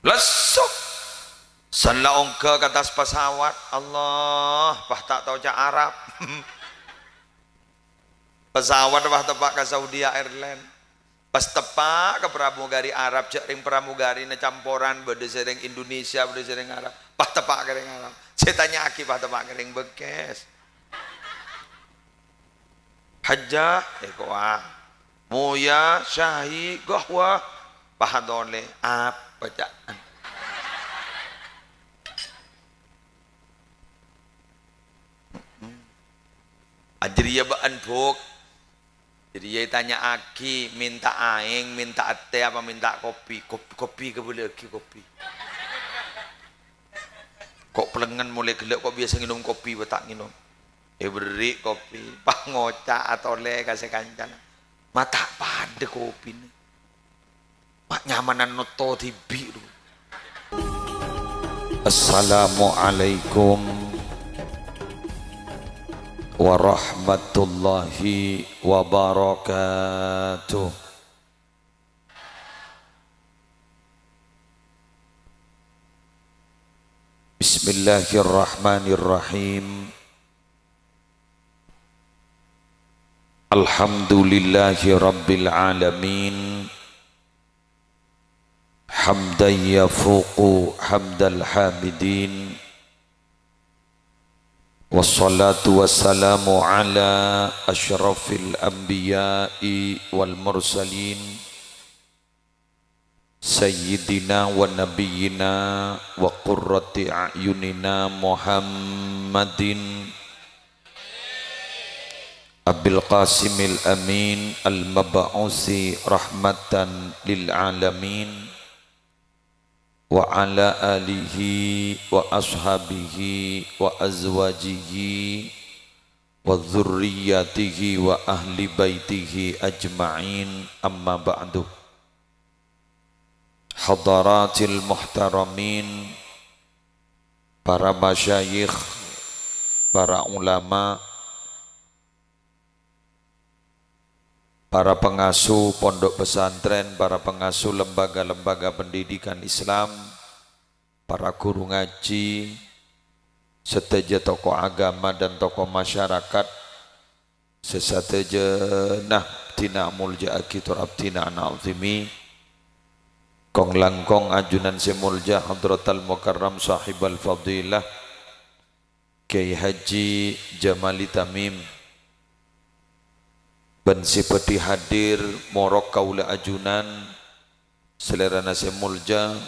lesuk sanla ongke ke atas pesawat. Allah bah tak tahu cak Arab. Pesawat bah tepak ke Saudi Airlines. Pas tepak ke pramugari Arab cak ring pramugari ne campuran bede sering Indonesia bede sering Arab. Bah tepak ke ring Arab. Saya tanya aki bah tepak ke ring bekes. Hajjah ekwa muya syahi gahwa pahadole apa cak ajriya baan buk. Jadi dia tanya aki minta aing minta teh apa minta kopi. Kopi ke boleh aki kopi. Kok pelengan mulai gelap kok biasa minum kopi betak minum. Beri kopi pah ngocak atau le kasih kancan mata pada kopi ni mak nyamanan noto tibi tu. Assalamualaikum warahmatullahi wabarakatuh. Bismillahirrahmanirrahim. Alhamdulillahi rabbil alamin hamdan yafuqu hamdal hamidin wassalatu wassalamu ala asyrafil anbiya'i wal mursalin sayyidina wa nabiyyina wa qurrati a'yunina Muhammadin Abil Qasimil Amin Al-Mab'usi Rahmatan Lil Alamin wa ala alihi wa ashabihi wa azwajihi wa dhurriyyatihi wa ahli baitihi ajma'in amma ba'du. Hadaratil muhtaramin, para masyayikh, para ulama, para pengasuh pondok pesantren, para pengasuh lembaga-lembaga pendidikan Islam, para guru ngaji, seteja tokoh agama dan tokoh masyarakat, sesateja nah tina mulja akitur abtina an'azimi, kong langkong ajunan semulja hadratal mukarram sahibal fadilah Kiai Haji Jamali Tamim ban sipati hadir morok kaula ajunan selera nasi mulja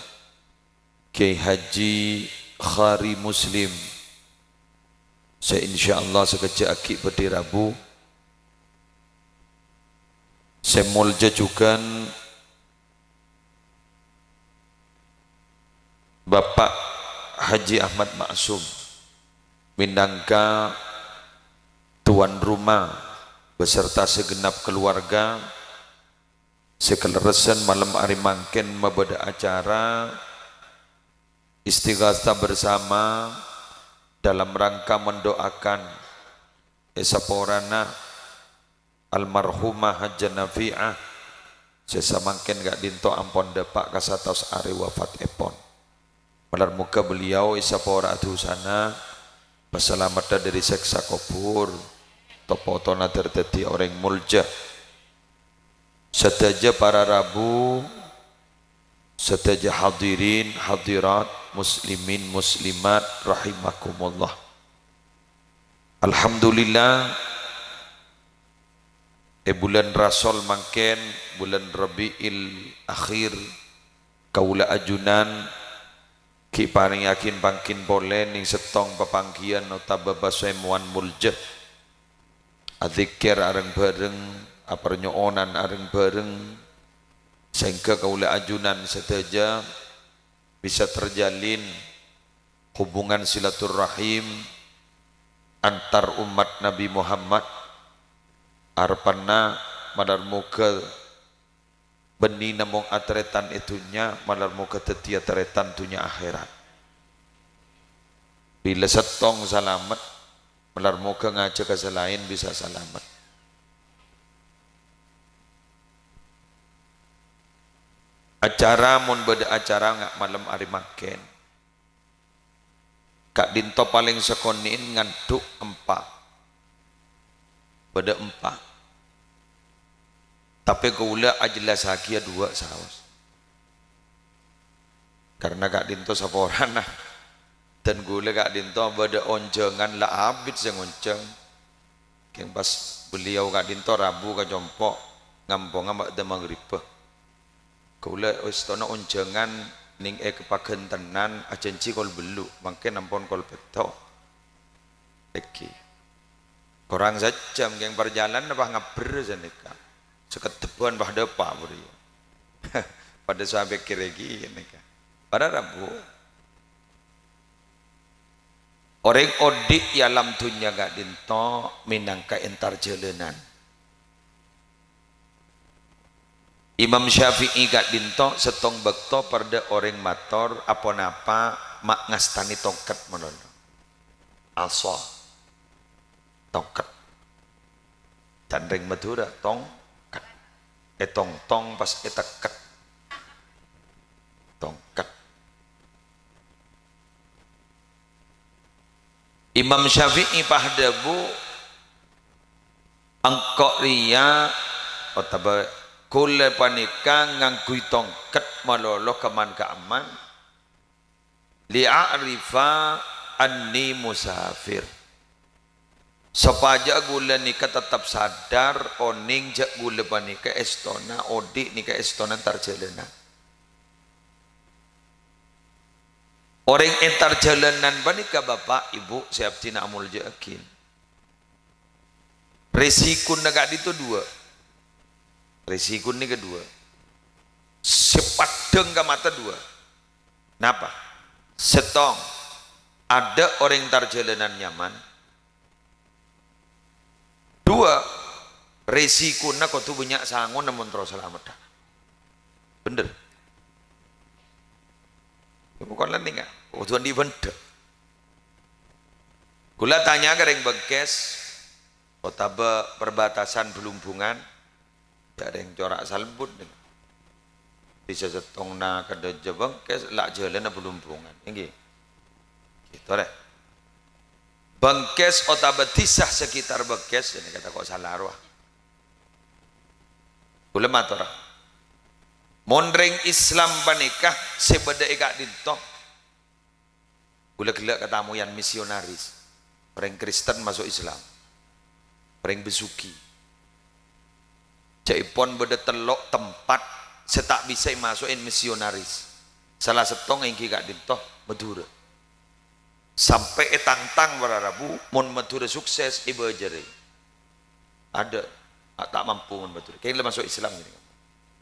Kiai Haji Khari Muslim saya insyaallah sekejap akik peti Rabu saya mulja juga Bapak Haji Ahmad Maksum minangka tuan rumah beserta segenap keluarga sekeleresan malam hari mangken mabada acara istighatsah bersama dalam rangka mendoakan esaporana almarhumah Hajjah Nafi'ah sesamangken gak dinto ampon depak kasatos ari wafat epon malar muka beliau esapora adusana pasalamatan dari seksa kubur topotona terteti orang mulja sedaja para Rabu sedaja hadirin hadirat muslimin muslimat rahimakumullah. Alhamdulillah bulan Rasul mangken bulan Rabiul Akhir kaula ajunan ki paring yakin bangkin boleh ning setong pepanggian utababa semuan mulja adzikir areng bareng apernyoonan areng bareng sehingga kaula ajunan sedaja bisa terjalin hubungan silaturahim antar umat Nabi Muhammad arpana madar muka beni namung atretan itunya madar muka tetia teretan tunya akhirat bila setong salamet melar muka ngaca ke selain bisa selamat. acara mun beda acara nggak malam hari makan Kak Dinto paling sekonin ngantuk empat beda empat tapi gula ajelas hakia dua saus karena Kak Dinto saporan nah dan gula Kak Dinto beda onjengan lah habis yang onceng yang pas beliau Kak Dinto Rabu ke Jompok ngampong ngambak de maghrib gula istana onjengan ning kepaken tenan ajenci kol belu mangke nampon kol beto iki kurang sejam yang perjalanan apa ngaber janika seketepuan bah depa beri pada sampai kiregi nika pada Rabu orang odik yalam dunya gak dinto minangka entar jalanan Imam Syafi'i gak dinto setong bekto pada orang mator apa napa mak ngastani tongkat menolong also tongkat dan ring Madura tongkat tong pas teket tongkat Imam Syafi'i pahdabu angkok ria otaba kule panika ngangkui tongkat malolo keman keaman li'arifa anni musafir sepaja gula nika tetap sadar oning jak gula panika estona odik nika estona tarjalanan orang entar jalanan panika bapak ibu siap tina amul jakin resiko negak itu dua risiko ini kedua sepadeng ke mata dua kenapa? Setong ada orang tarjalanan nyaman dua risiko nak kau tu banyak sangon namun terus selamat dah bener bukan lain enggak kau tuan di benda gula tanya ke yang Bengkes kota perbatasan Belumbungan ada yang corak salbut bisa setong na kada jabang kes lak jalan na Belumbungan ini gitu deh Bengkes kota betisah sekitar Bengkes ini kata kok salah arwah boleh matur mondring Islam panikah sebeda ikak dinto boleh gelak katamu yang misionaris orang Kristen masuk Islam orang besuki Jaipon beda telok tempat setak bisa masukin misionaris salah setong yang kika dintoh Madura sampai tang-tang berarabu mon Madura sukses ibu jari ada tak mampu mon Madura kayaknya masuk Islam ini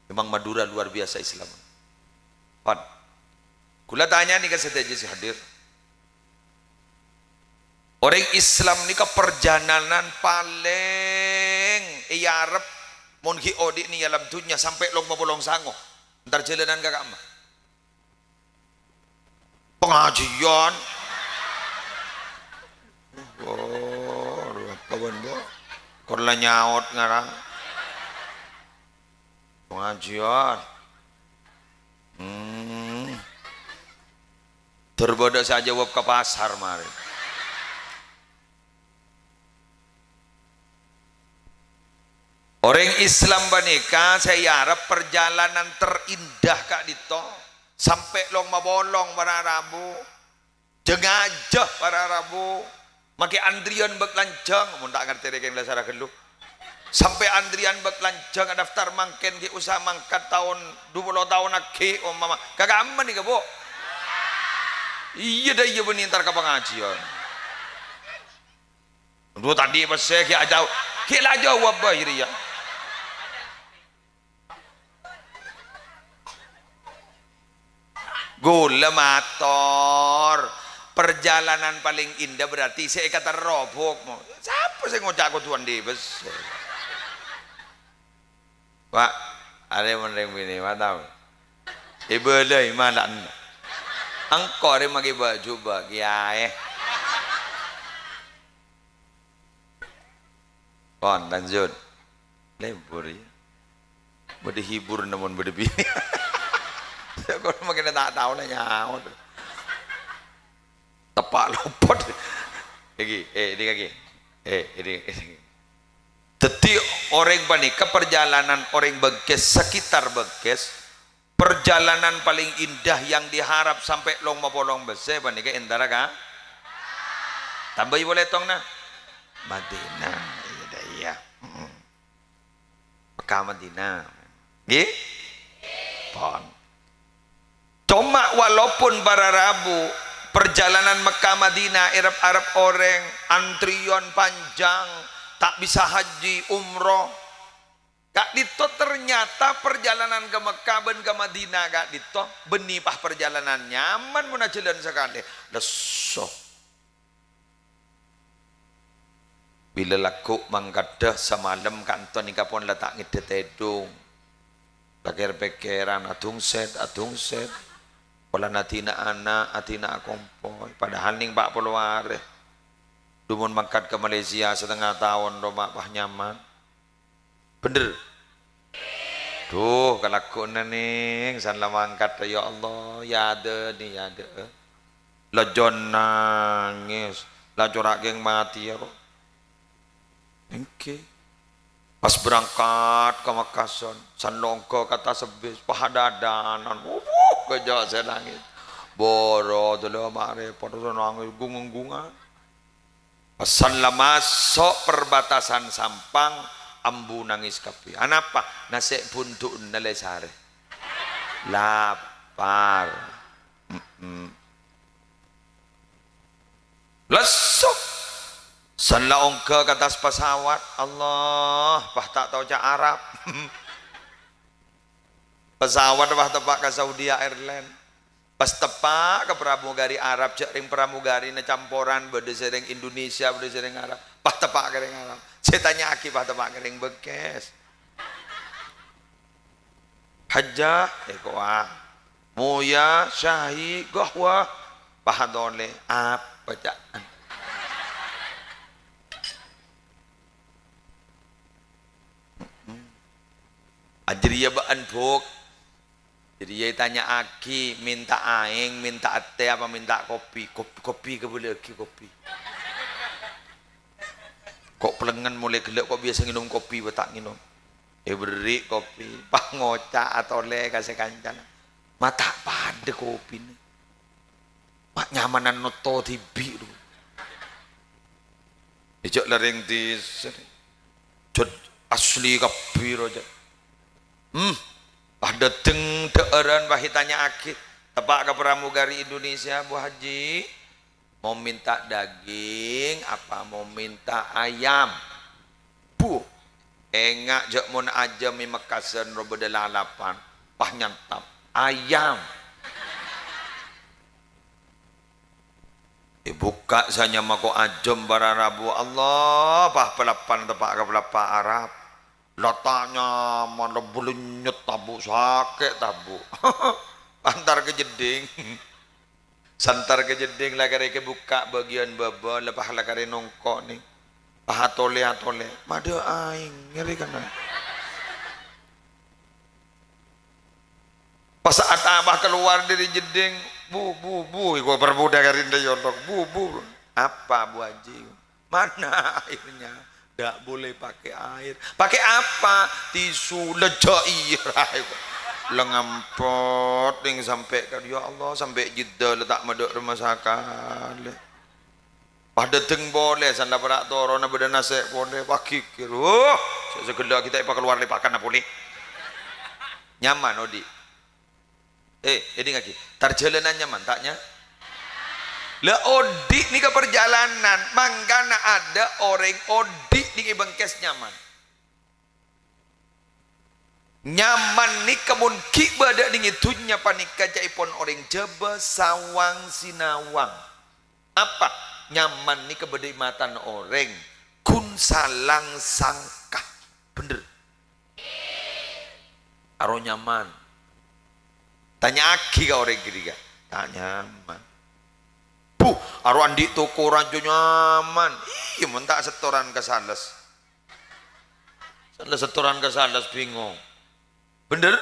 memang Madura luar biasa Islam pan kula tanya nih ke si hadir orang Islam nih ke perjalanan paling Arab mun ki odik ni alam dunia sampai long bolong sango ntar jalanan kakak mah pengajian kawan bo korla nyaut ngarang pengajian terbodoh saja wab ke pasar mari orang Islam banika saya harap perjalanan terindah Kak Dito sampai long mabolong para Rabu jengajah para Rabu make antrian bek lancang mun tak ngerti rek yang lasara keluh sampai antrian bek lancang daftar mangken ki usaha mangkat tahun 20 tahun aki om mama kagak aman nih Bu iya dah iya benih ntar ke pengajian dua tadi pas saya ki aja ki lah jawab bahiri ya gula mator perjalanan paling indah berarti saya kata robok siapa saya ngocak aku tuan di bes Pak ada yang menerima ini mantap ibu dah mana engkau ada magi baju bagi kon lanjut lebur ya berdihibur namun berdebini Kau makin tak tahu lah nyawa. Tepak lopot. Lagi, ini lagi. Ini. Jadi orang panika perjalanan orang Beges sekitar Beges, perjalanan paling indah yang diharap sampai long mapolong bese panika entara ka? Tambah boleh tong na? Madinah. Iya. Mekah Madinah. Nggih? Pon. Cuma walaupun para Rabu perjalanan Mekah Madinah Arab orang antrian panjang tak bisa haji umroh gak dito ternyata perjalanan ke Mekah dan ke Madinah gak dito benipah perjalanan nyaman muna jalan sekali lesoh bila laku mangkadah semalam kanton nikapon letak ngedet edung pikir-pikiran adung set pola natina anak atina kompoy padahal ning Pak Polware dumun mangkat ke Malaysia setengah tahun rumah pah nyaman bener tuh kelakuan ning san la mangkat ya Allah ya ada nih ya ada lejon nangis la corak geng mati ya roh okay. Pas berangkat ke Makassar san longko kata sebis pahadadanan kejauh saya langit boro dulu mare pada nangis gungung-gungan pesan lah masuk perbatasan Sampang ambu nangis kapi anapa nasi buntu nalesare lapar lesok san la ongke ke atas pesawat Allah bah tak tahu cak Arab pesawat bah tepak ke Saudi Airlines pas tepak ke pramugari Arab cek ring pramugari na campuran bede sering Indonesia bede sering Arab bah tepak ke ring Arab saya tanya aki bah tepak ke ring Beges hajah ekoa muya syahi gahwa pahadole apa cak ajriya baan buk jadi dia tanya aki minta aing minta teh apa minta kopi ke boleh lagi kopi kok pelengan mulai gelap kok biasa minum kopi tak minum beri kopi pah ngocak atau le kasih kancan mata pada kopi ni mak nyamanan noto tibi tu ijak lering di jod asli kopi roja ada teng teeran bahitanya aki tepak ke pramugari Indonesia Bu Haji mau minta daging apa mau minta ayam bu engak jak mun aja mi Mekasen robo delalapan pah nyantap ayam buka sanya mako ajem bara Rabu Allah pah pelapan tepak ke pelapa Arab letaknya mana belenyet tabu sakit tabu antar ke jeding santar ke jeding lah kare ke buka bagian baba lepas lah kare nongkok nih atole mada aing ngeri kan pas saat abah keluar dari jeding bu gua perbudak karinda yolok bu apa Bu Haji mana airnya tidak boleh pakai air. Pakai apa? Tisu lejair. Lengampot yang sampai kan ya Allah sampai Jeddah letak maduk rumah sakit. Pada teng boleh sanda berak toro na beda nasib boleh pakai kira. Segala kita ipa keluar lepakan apa boleh. Nyaman odi. Ini lagi. Tarjalanan nyaman taknya. Lah odik ni ke perjalanan mangkana ada orang odik di Bengkes nyaman ni kemun kiba ada di itunya panika jaipon orang Jaba Sawang Sinawang apa nyaman ni kebenikmatan orang kun salang sangkah bener aro nyaman tanya aki ke orang kiri tak nyaman aro andi toko ranjo nyaman iya mentak setoran ke sales setoran ke sales bingung bener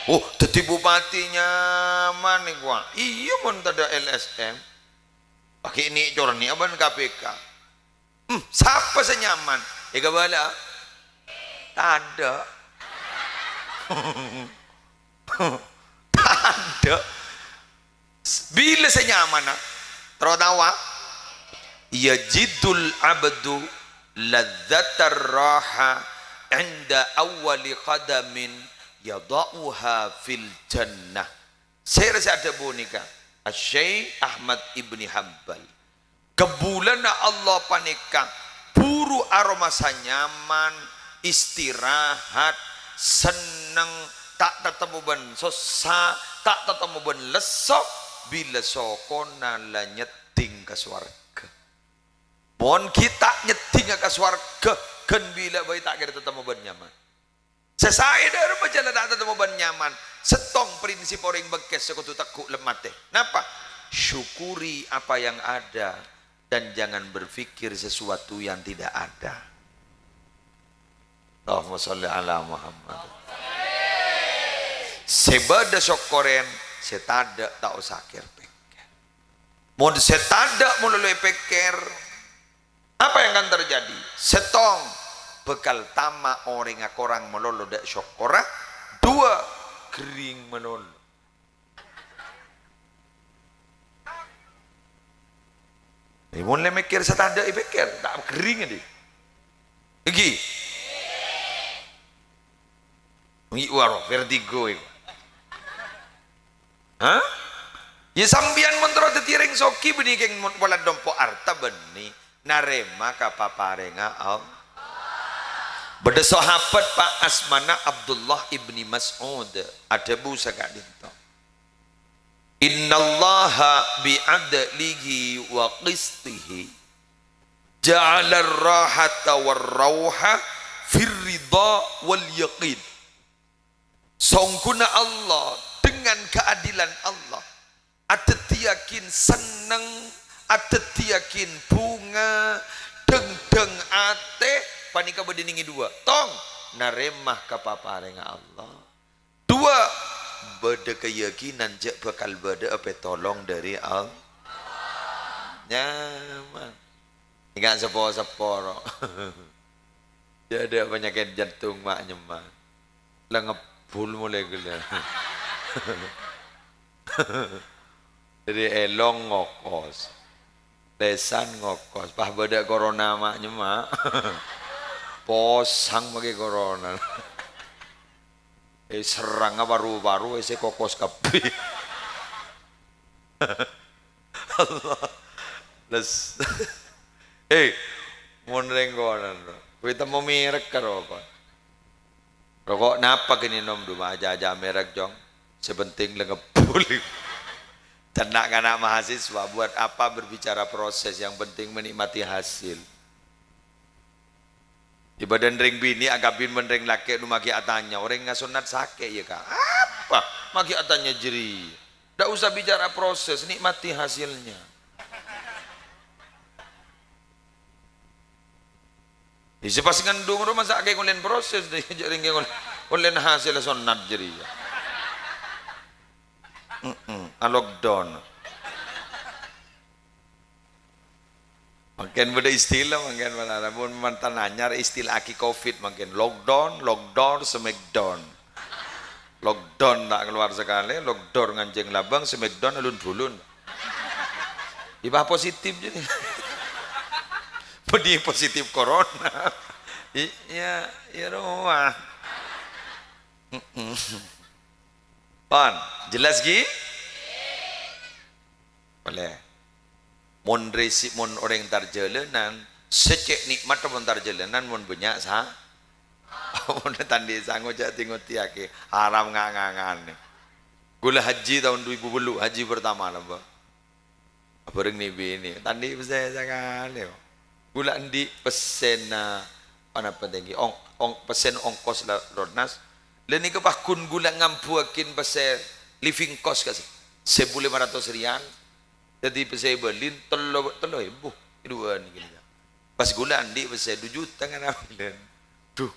Oh, jadi bupati nyaman nih gua. Iya mon tada LSM. Pakai ini corni aban KPK. Siapa senyaman? Ya kabala. Tada. Tada. Bila senyaman ah? Tertawa. Yajidul abdu ladzatar raha inda awwali qadamin yada'uha fil jannah. Saya rasa ada bonika Syekh Ahmad Ibni Hanbal. Kebulan Allah panika buru aroma sanyaman, istirahat, seneng, tak tetemu ben sosa, tak tetemu ben lesok bila sokona la nyeting ke swarga. Mon kita nyeting ke swarga kan bila bayi tak kira tetemu ben nyaman. Sesai dari berjalan tak tetemu ben nyaman. Setong prinsip orang bekes sekutu takut lemah teh. Napa? Syukuri apa yang ada dan jangan berpikir sesuatu yang tidak ada. Allahumma sholli ala Muhammad. Sebada syukuren, setada tak usah pikir. Mau setada mulai pikir, apa yang akan terjadi? Setong bekal tama orang melolo dak syukura. Dua, kering melolo. Mulai mikir setada pikir, tak kering ini. Lagi. Waro vertigo itu. Hah? Ya sambian mentero tetiring soki benih keng wala dompo arta beni narema ka paparenga al. Beda sahabat Pak Asmana Abdullah ibni Mas'ud ada busa gak dinto. Innallaha bi'adlihi wa qistihi ja'ala ar-rahata war-rauha fir ridha wal yaqin. Songkuna Allah dengan keadilan Allah ada tiakin seneng, ada tiakin bunga, deng ate panika bediningi dua tong naremah kapaparenga Allah. Dua beda keyakinan je bakal beda apa tolong dari Allah. Nyaman enggak seporo jadi penyakit jantung mak nyeman lengepul mulai gila. Jadi elong ngokos lesan ngokos pah beda corona maknya mak posang bagi corona serang baru-baru ese kokos kapi. Allah les mon renggonan kita mau merek karo apa rokok napa kini nom duma aja merek jong sepenting lengepul. Tenang anak mahasiswa buat apa berbicara proses, yang penting menikmati hasil. Di badan ring bini agapin menring laki nu maki atanya orang ngasunat sake ya kak apa maki atanya jeri. Tidak usah bicara proses, nikmati hasilnya. Isi pas ngandung rumah sakit ngulen proses deh jering ngulen hasil sunat jeri. Lockdown. Makin beda istilah makin mana pun mantan anyar istilah aki covid makin lockdown smackdown. Lockdown tak keluar sekali, lockdown nganjeng labang, smackdown alun-bulun. Ibah positif jadi. Pedih positif corona. Ya rumah. Pan, jelas gi? Boleh. Mon resi mon orang tarjalanan, secek nikmat mon tarjalanan mon banyak sah. Mon tandi sango jati ngoti ake haram ngangan. Gula haji tahun 2010 haji pertama lah bah. Bareng ni bini tandi saya sekali. Gula andi pesen apa tinggi pesen ongkos lah rodnas. Leni kepah kun gula ngampuakin pasal living cost kasih 1.500 rial. Jadi pasal Berlin telo ibu dua ni gini. Pas gula andi pasal 2 juta kan ambilan. Duh,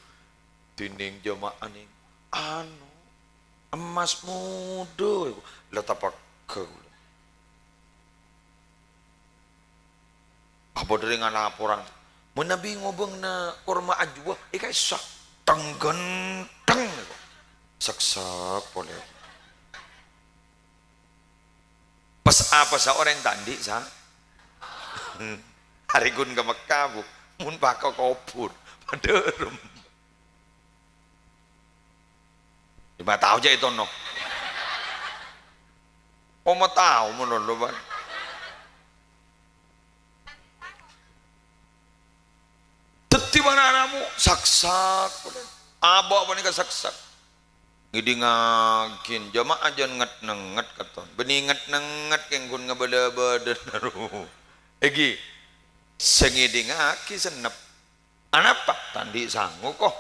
tining jamaah ni emas muda lah tapak ke apa dari ngalaporan menabi ngobeng na korma ajwa ikai sak tenggenteng saksak boleh pas apa sa orang tandi sa hari gun ke Mekah bu mun pakau kopur paderem 5 tahun aja itu no oh mau tahu menurut ban teti mana anamu saksak abah apa nih saksak ngidi ngakin jamaah aja nget katon benih nget yang kun ngebeda-beda naruh egi sengidi ngaki senep anapa tandi sanggup kok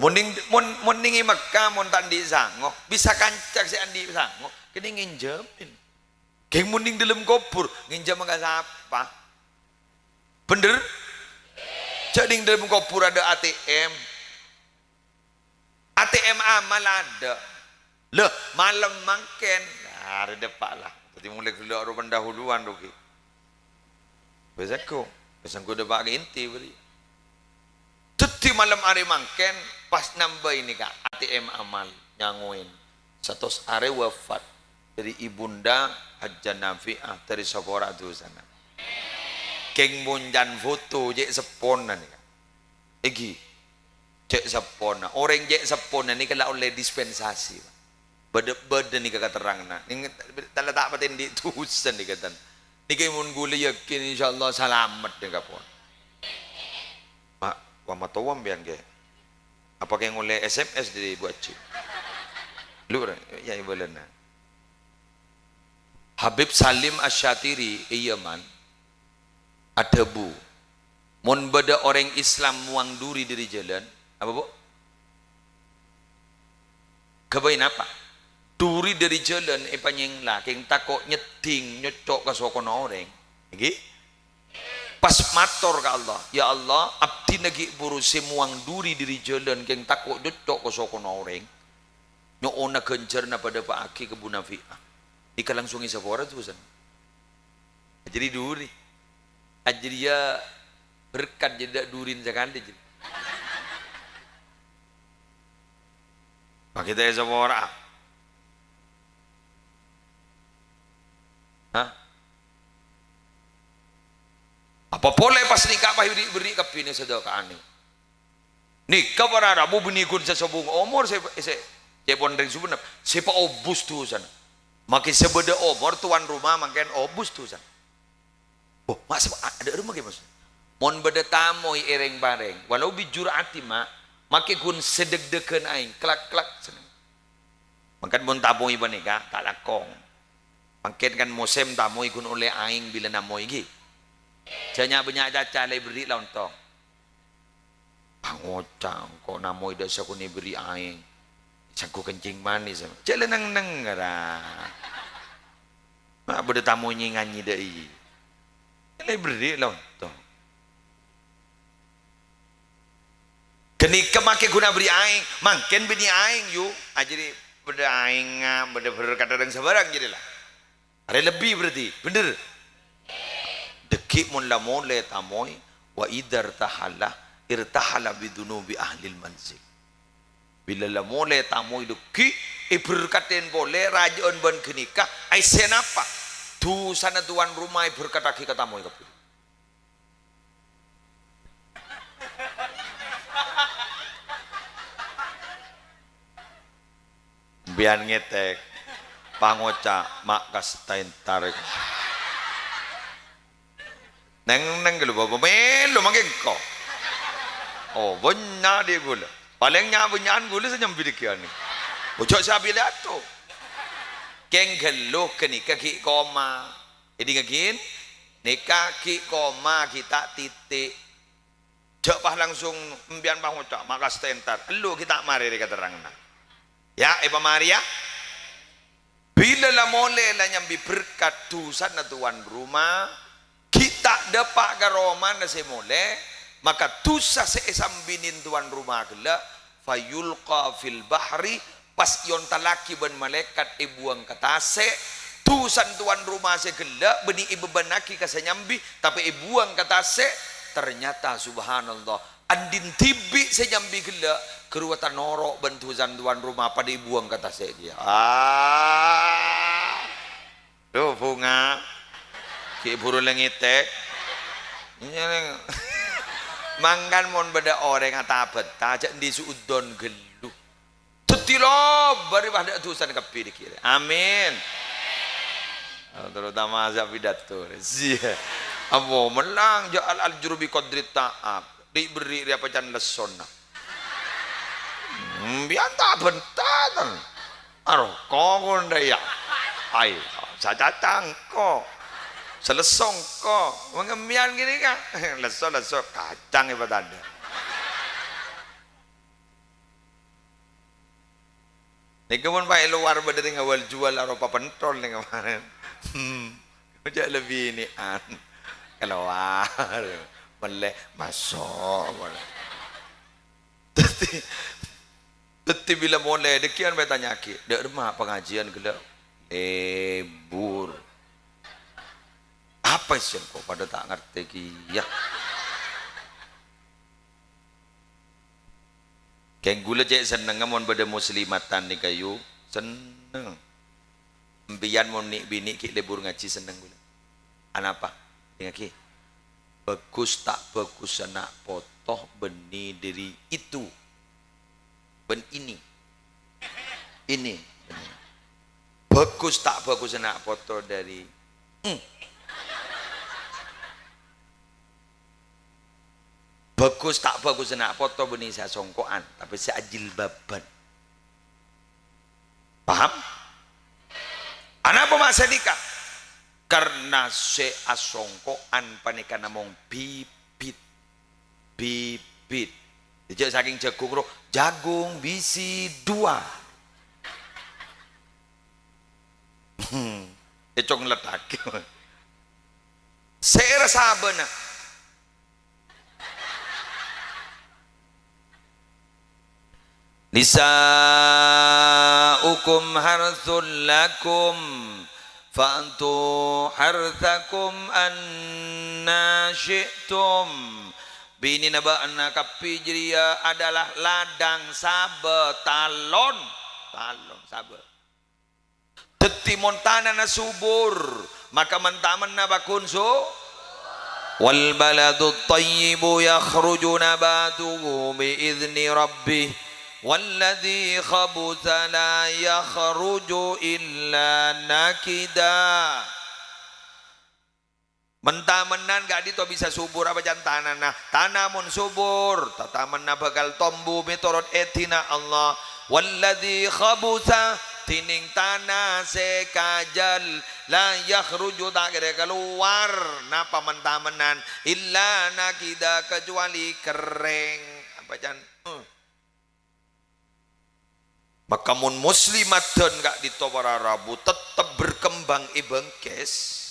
mending Mekah mun tandi sanggup bisa kancak si andi sanggup kini nginjemin kayak mending dalam kubur nginjem enggak siapa bener jadi dalam kubur ada ATM amal ada loh malam mangken nah ada depak lah jadi mulai keluar pendahuluan rugi besaku depak inti beri jadi malam hari mangken pas nambah ini kak ATM amal nyanguin 100 hari wafat dari ibunda Hajjah Nafi'ah dari Sabora itu sana keng munjan foto jek sepona nih kak egi cek sepona orang cek sepona ini kalau oleh dispensasi beda nih kata terang nah ini tak tak paten di tulisan nih kata ini kayak mun guli yakin insyaallah selamat deh kapon mak wamatawam biang ke apa yang oleh SMS dibuat cik lu ya ibalana Habib Salim Asyatiri Yaman ada bu mun beda orang Islam muang duri dari jalan apa bu kebain apa duri dari jalan panyeng lah keng takok nyeting nyocok ke sokono orang iki pas matur ke Allah ya Allah abdi nagi burusi muang duri dari jalan keng takok nyocok ke sokono orang nyoona gencerna pada Pak Aki ke Bunafi'ah ika langsung isapora tuh san jadi duri jadi ya berkat jadi durin sekali jadi pak kita isapora hah apa boleh pas nikah apa beri kapini sedekah ani nikah para rabu benikun sesebung umur saya pondeng sebenap siapa obus tuh sana makin sebeda umur tuan rumah makin obus tuh sana oh mas ada rumah ke mas mon beda tamu ereng bareng walau bijur ati mak makin kun sedek-deken aing klak-klak sana makan mon tamu iba nikah tak lakong makin kan musim tamu ikun oleh aing bila namo iki janya banyak caca le beri lontong pangocang kok namo ida saku ni beri aing saku kencing manis jalan nang gara mak beda tamu nyanyi dei le beri lontong kenika make guna beri aing mangken bini aing yu jadi beda aing beda berkata dan sebarang jadilah ada lebih berarti bener dekik mun lamun le tamoy wa idar tahala irtahala bidunubi ahli manzil bila lamun le tamoy dekik berkaten boleh rajon ban kenikah ai senapa tu sana tuan rumah berkata ki tamoy kapi biar ngetek pangoca mak kastain tarik neng gelo bapak melo makin kau oh banyak dia gula paling nyabunyaan gula senyambi dikian ni bocok sabi lihat tu keng gelo kenika ki koma ini ngakin nikah ki koma kita titik jepah langsung mbian pangoca mak kastain tar lu kita mari dia terang na ya Ibu Maria bila lah mole lah nyambi berkat tu sana tuan rumah kita dapat garoman nasi mole maka tusa seesam binin tuan rumah gela fayulqa fil bahri, pas yon talaki ben malaikat ibuang katase tusan tuan rumah se gelak beni ibu benaki kasenyambi tapi ibuang katase ternyata subhanallah andin tibi senyambi gelak keruatan norok bentusan tuan rumah pada ibuang katase dia tuh bunga ki buru lengitek mangkan mon beda orang atabet tajak di suudon gelu tutilo bari pada tusan kepi dikira amin terutama azab pidato sia amo menang ja al jurubi qadri ta'ab diberi dia pacan lesona bianta bentatan aro kong ndaya ai sajatang ko selesong ko mengemian gini kan leso kacang hebat ada nih kemun pakai luar berdiri ngawal jual aropa pentol nih kemarin Kejak lebih ini keluar boleh masuk boleh teti bila boleh dekian bertanya ki dek rumah pengajian gelap lebur apa sih kok pada tak ngerti ki ya keng gula cek seneng mon pada muslimatan ni kayu seneng mbiyan mon nik bini ki lebur ngaji seneng gula anapa dengar ki bagus tak bagus anak potoh beni dari itu ben ini benih. Bagus tak bagus anak foto dari bagus tak bagus anak foto benih saya songkoan tapi saya jilbaban paham anak pemaksa nikah karena se asongkoan panika namong bibit jadi saking jagung bisi 2 cong letak saya rasa benar nisaukum harthul lakum fa'antu harthakum anna syi'tum bini naba anna kapijriya adalah ladang sabe talon sabe teti montana na subur maka mentaman na bakun so wal baladu tayyibu yakhruju nabatuhu biizni rabbih walladhi khabutha la yakhruju illa nakida mentamenan gak dito bisa subur apa jantanan nah tanamun subur tataman na bakal tombu mitorot etina Allah walladhi khabutha tining tanah sekajal la yakhruju tak kira keluar napa mentamenan illa nakida kecuali kering apa jan maka mun muslimatun gak ditawara rabu tetap berkembang ibengkes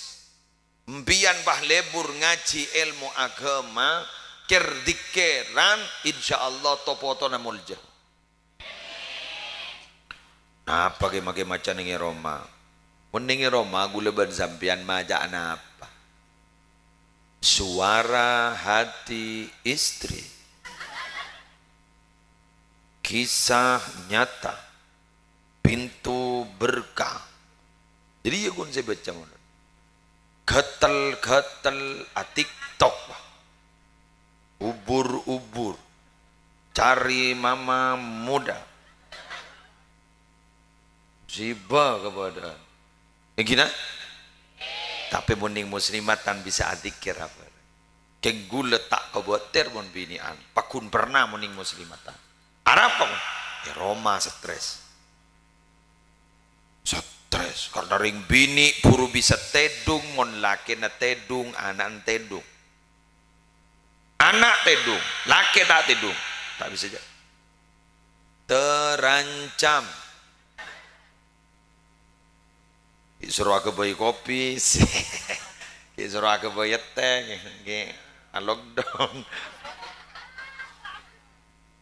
mbiyan bah lebur ngaji ilmu agama kerdikeran insyaallah topotona mulja nah pakai macam ningi Roma mendingi Roma gula ban sampian maja apa suara hati istri kisah nyata pintu berkah jadi ya kun saya baca mana gatel TikTok ubur cari mama muda siba kepada gina tapi mending muslimatan bisa adikir apa keng gula tak kebuatir mon binian pakun pernah mending muslimatan apa ya Roma stres karena ring bini buru bisa tedung mon laki na tedung anak tedung laki tak tedung tak bisa aja terancam disuruh aku bayi kopi disuruh aku bayi teh lockdown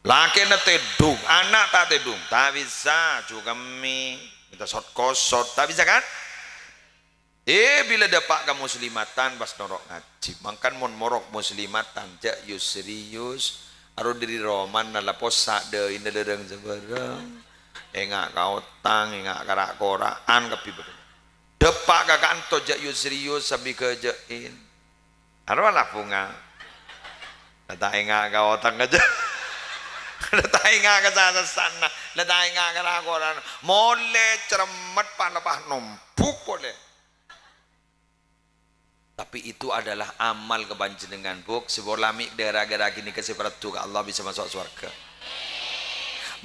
laki na tedung, anak tak tedung, tak bisa juga kami minta sot kosot, tak bisa kan? Bila dapat ke muslimatan pas norok ngaji, makan mon morok muslimatan jak serius, aru diri roman nala posak de ina dereng seberang, engak kau tang, engak karak koraan kapi ber. Dapat ke kantor jak serius sambil kerjain, aru lah bunga, tak engak kau tang aja. Letak engak ke sana, letak engak karak koraan, mole cermet panapah numpuk boleh. Tapi itu adalah amal kebanjenengan buk sebolami gara-gara gini keseparatu ke Allah bisa masuk surga.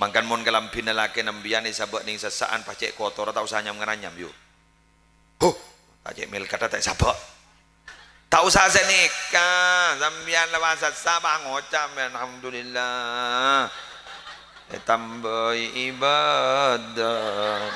Mangkan mon kalam pina laki nambian isabot ning sesaan pacek kotor tak usah nyam-nyam yuk. Pacek mil kata tak sabot. Tak usah senika, sambian lawan sesabang ngocam alhamdulillah. Tambah ibadah.